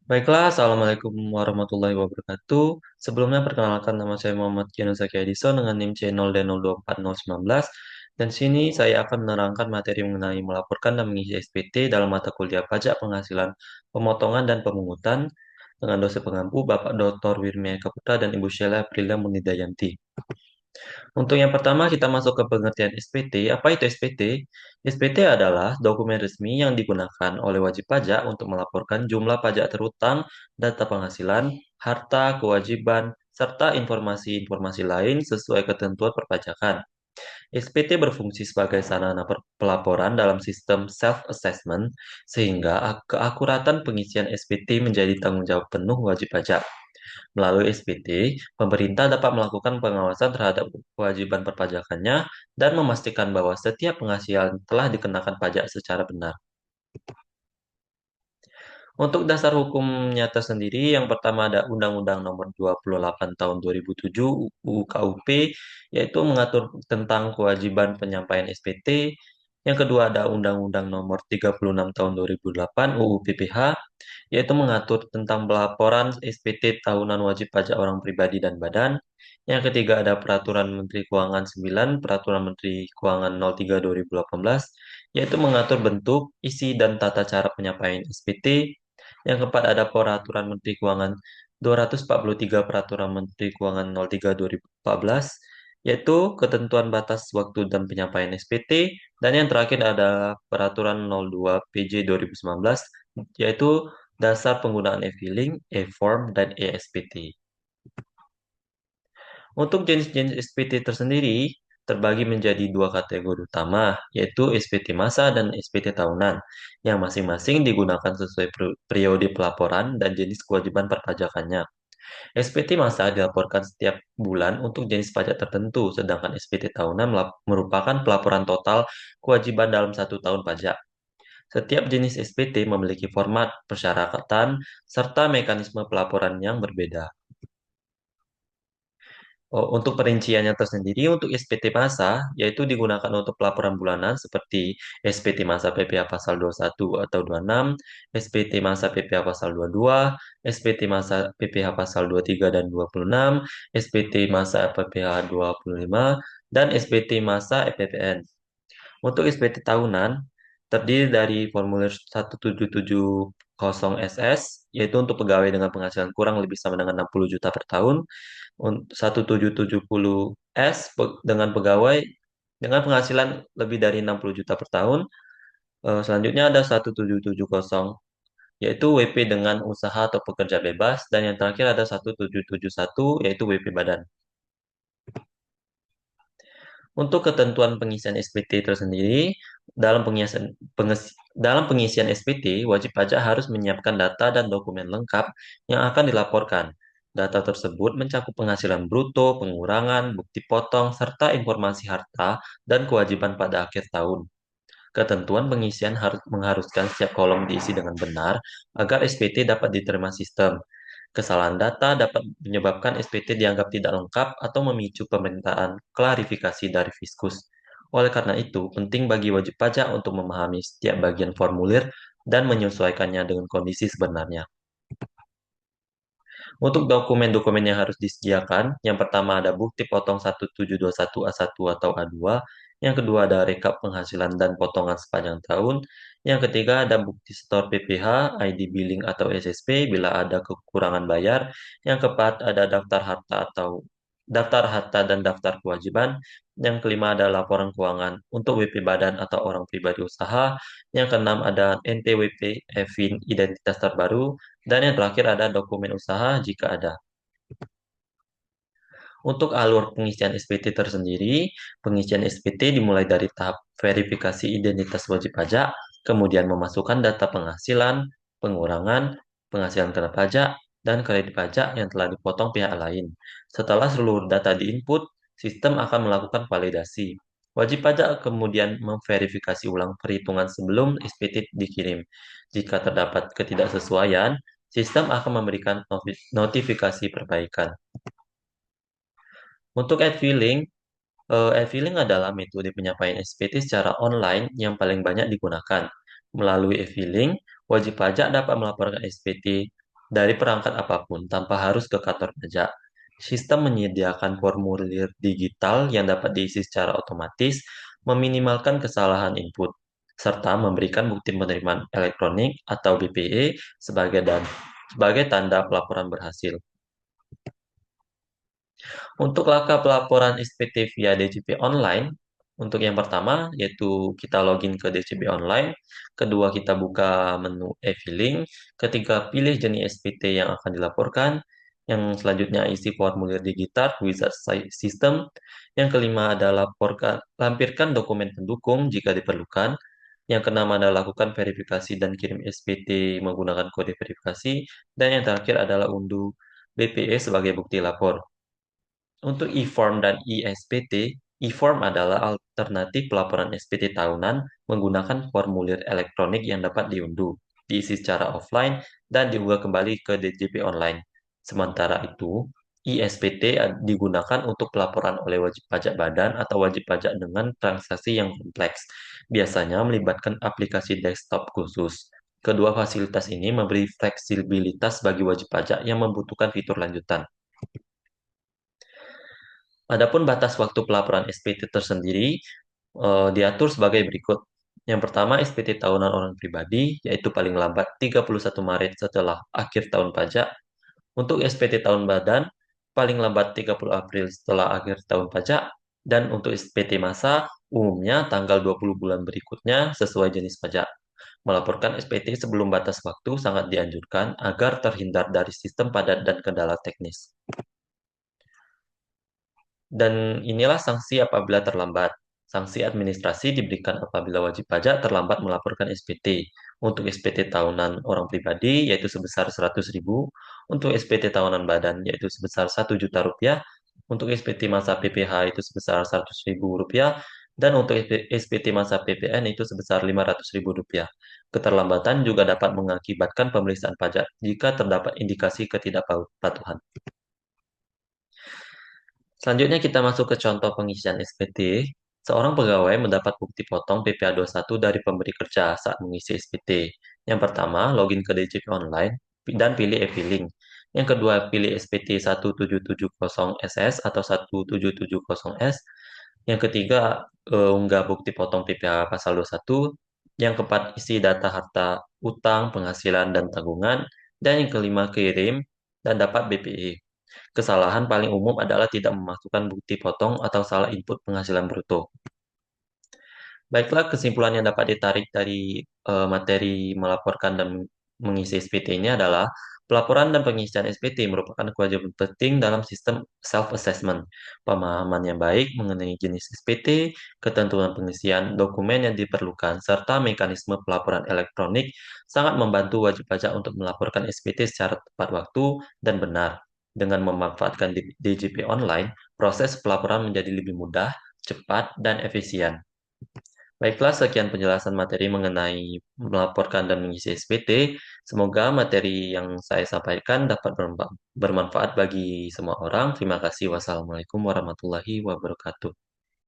Baiklah, Assalamualaikum warahmatullahi wabarakatuh. Sebelumnya perkenalkan nama saya Muhammad Kianuzaki Edison dengan NIM C0D024019. Dan sini saya akan menerangkan materi mengenai melaporkan dan mengisi SPT dalam mata kuliah pajak penghasilan, pemotongan dan pemungutan dengan dosen pengampu Bapak Dr. Wirmia Kaputra dan Ibu Sheila Aprilia Munidayanti. Untuk yang pertama kita masuk ke pengertian SPT. Apa itu SPT? SPT adalah dokumen resmi yang digunakan oleh wajib pajak untuk melaporkan jumlah pajak terutang, data penghasilan, harta, kewajiban, serta informasi-informasi lain sesuai ketentuan perpajakan. SPT berfungsi sebagai sarana pelaporan dalam sistem self-assessment sehingga keakuratan pengisian SPT menjadi tanggung jawab penuh wajib pajak. Melalui SPT, pemerintah dapat melakukan pengawasan terhadap kewajiban perpajakannya dan memastikan bahwa setiap penghasilan telah dikenakan pajak secara benar. Untuk dasar hukumnya tersendiri, yang pertama ada Undang-Undang Nomor 28 Tahun 2007 UU KUP, yaitu mengatur tentang kewajiban penyampaian SPT. Yang kedua ada Undang-Undang Nomor 36 Tahun 2008 UU PPH, yaitu mengatur tentang pelaporan SPT tahunan wajib pajak orang pribadi dan badan. Yang ketiga ada Peraturan Menteri Keuangan 9, Peraturan Menteri Keuangan 03 2018, yaitu mengatur bentuk, isi, dan tata cara penyampaian SPT. Yang keempat ada Peraturan Menteri Keuangan 243 Peraturan Menteri Keuangan 03 2014, yaitu ketentuan batas waktu dan penyampaian SPT. Dan yang terakhir ada Peraturan 02 PJ 2019, yaitu dasar penggunaan e-filing, e-form, dan e-SPT. Untuk jenis-jenis SPT tersendiri terbagi menjadi dua kategori utama, yaitu SPT masa dan SPT tahunan, yang masing-masing digunakan sesuai periode pelaporan dan jenis kewajiban perpajakannya. SPT masa dilaporkan setiap bulan untuk jenis pajak tertentu, sedangkan SPT tahunan merupakan pelaporan total kewajiban dalam satu tahun pajak. Setiap jenis SPT memiliki format, persyaratan, serta mekanisme pelaporan yang berbeda. Oh, untuk perinciannya tersendiri, untuk SPT masa, yaitu digunakan untuk pelaporan bulanan seperti SPT masa PPh pasal 21 atau 26, SPT masa PPh pasal 22, SPT masa PPh pasal 23 dan 26, SPT masa PPh 25, dan SPT masa EPPN. Untuk SPT tahunan, terdiri dari formulir 1770SS, yaitu untuk pegawai dengan penghasilan kurang lebih sama dengan 60 juta per tahun, 1770S dengan pegawai dengan penghasilan lebih dari 60 juta per tahun. Selanjutnya ada 1770 yaitu WP dengan usaha atau pekerja bebas, dan yang terakhir ada 1771 yaitu WP badan. Untuk ketentuan pengisian SPT tersendiri, dalam pengisian SPT, wajib pajak harus menyiapkan data dan dokumen lengkap yang akan dilaporkan. Data tersebut mencakup penghasilan bruto, pengurangan, bukti potong, serta informasi harta dan kewajiban pada akhir tahun. Ketentuan pengisian harus mengharuskan setiap kolom diisi dengan benar agar SPT dapat diterima sistem. Kesalahan data dapat menyebabkan SPT dianggap tidak lengkap atau memicu permintaan klarifikasi dari Fiskus. Oleh karena itu, penting bagi wajib pajak untuk memahami setiap bagian formulir dan menyesuaikannya dengan kondisi sebenarnya. Untuk dokumen-dokumen yang harus disediakan, yang pertama ada bukti potong 1721A1 atau A2, yang kedua ada rekap penghasilan dan potongan sepanjang tahun, yang ketiga ada bukti setor PPh, ID billing atau SSP bila ada kekurangan bayar, yang keempat ada daftar harta dan daftar kewajiban, yang kelima ada laporan keuangan untuk WP badan atau orang pribadi usaha, yang keenam ada NPWP, EVIN, identitas terbaru, dan yang terakhir ada dokumen usaha jika ada. Untuk alur pengisian SPT tersendiri, pengisian SPT dimulai dari tahap verifikasi identitas wajib pajak, kemudian memasukkan data penghasilan, pengurangan, penghasilan kena pajak, dan kredit pajak yang telah dipotong pihak lain. Setelah seluruh data diinput, sistem akan melakukan validasi. Wajib pajak kemudian memverifikasi ulang perhitungan sebelum SPT dikirim. Jika terdapat ketidaksesuaian, sistem akan memberikan notifikasi perbaikan. Untuk e-filing adalah metode penyampaian SPT secara online yang paling banyak digunakan. Melalui e-filing, wajib pajak dapat melaporkan SPT dari perangkat apapun tanpa harus ke kantor pajak. Sistem menyediakan formulir digital yang dapat diisi secara otomatis, meminimalkan kesalahan input, serta memberikan bukti penerimaan elektronik atau BPE sebagai tanda pelaporan berhasil. Untuk langkah pelaporan SPT via DJP online, untuk yang pertama yaitu kita login ke DJP online, kedua kita buka menu e-filing, ketiga pilih jenis SPT yang akan dilaporkan, yang selanjutnya isi formulir digital wizard system, yang kelima adalah lampirkan dokumen pendukung jika diperlukan, yang keenam adalah lakukan verifikasi dan kirim SPT menggunakan kode verifikasi, dan yang terakhir adalah unduh BPE sebagai bukti lapor. Untuk e-form dan e-SPT, e-form adalah alternatif pelaporan SPT tahunan menggunakan formulir elektronik yang dapat diunduh, diisi secara offline, dan diunggah kembali ke DJP online. Sementara itu, e-SPT digunakan untuk pelaporan oleh wajib pajak badan atau wajib pajak dengan transaksi yang kompleks, biasanya melibatkan aplikasi desktop khusus. Kedua fasilitas ini memberi fleksibilitas bagi wajib pajak yang membutuhkan fitur lanjutan. Adapun batas waktu pelaporan SPT tersendiri diatur sebagai berikut. Yang pertama, SPT tahunan orang pribadi, yaitu paling lambat 31 Maret setelah akhir tahun pajak. Untuk SPT tahun badan, paling lambat 30 April setelah akhir tahun pajak. Dan untuk SPT masa, umumnya tanggal 20 bulan berikutnya sesuai jenis pajak. Melaporkan SPT sebelum batas waktu sangat dianjurkan agar terhindar dari sistem padat dan kendala teknis. Dan inilah sanksi apabila terlambat. Sanksi administrasi diberikan apabila wajib pajak terlambat melaporkan SPT. Untuk SPT tahunan orang pribadi yaitu sebesar 100.000, untuk SPT tahunan badan yaitu sebesar 1 juta rupiah, untuk SPT masa PPH itu sebesar 100.000 rupiah, dan untuk SPT masa PPN itu sebesar 500.000 rupiah. Keterlambatan juga dapat mengakibatkan pemeriksaan pajak jika terdapat indikasi ketidakpatuhan. Selanjutnya kita masuk ke contoh pengisian SPT. Seorang pegawai mendapat bukti potong PPh 21 dari pemberi kerja saat mengisi SPT. Yang pertama, login ke DJP online dan pilih e-filing. Yang kedua, pilih SPT 1770SS atau 1770S. Yang ketiga, unggah bukti potong PPh pasal 21. Yang keempat, isi data harta utang, penghasilan, dan tanggungan. Dan yang kelima, kirim dan dapat BPI. Kesalahan paling umum adalah tidak memasukkan bukti potong atau salah input penghasilan bruto. Baiklah, kesimpulan yang dapat ditarik dari materi melaporkan dan mengisi SPT ini adalah pelaporan dan pengisian SPT merupakan kewajiban penting dalam sistem self-assessment. Pemahaman yang baik mengenai jenis SPT, ketentuan pengisian dokumen yang diperlukan, serta mekanisme pelaporan elektronik sangat membantu wajib pajak untuk melaporkan SPT secara tepat waktu dan benar. Dengan memanfaatkan DJP online, proses pelaporan menjadi lebih mudah, cepat, dan efisien. Baiklah, sekian penjelasan materi mengenai melaporkan dan mengisi SPT. Semoga materi yang saya sampaikan dapat bermanfaat bagi semua orang. Terima kasih. Wassalamualaikum warahmatullahi wabarakatuh.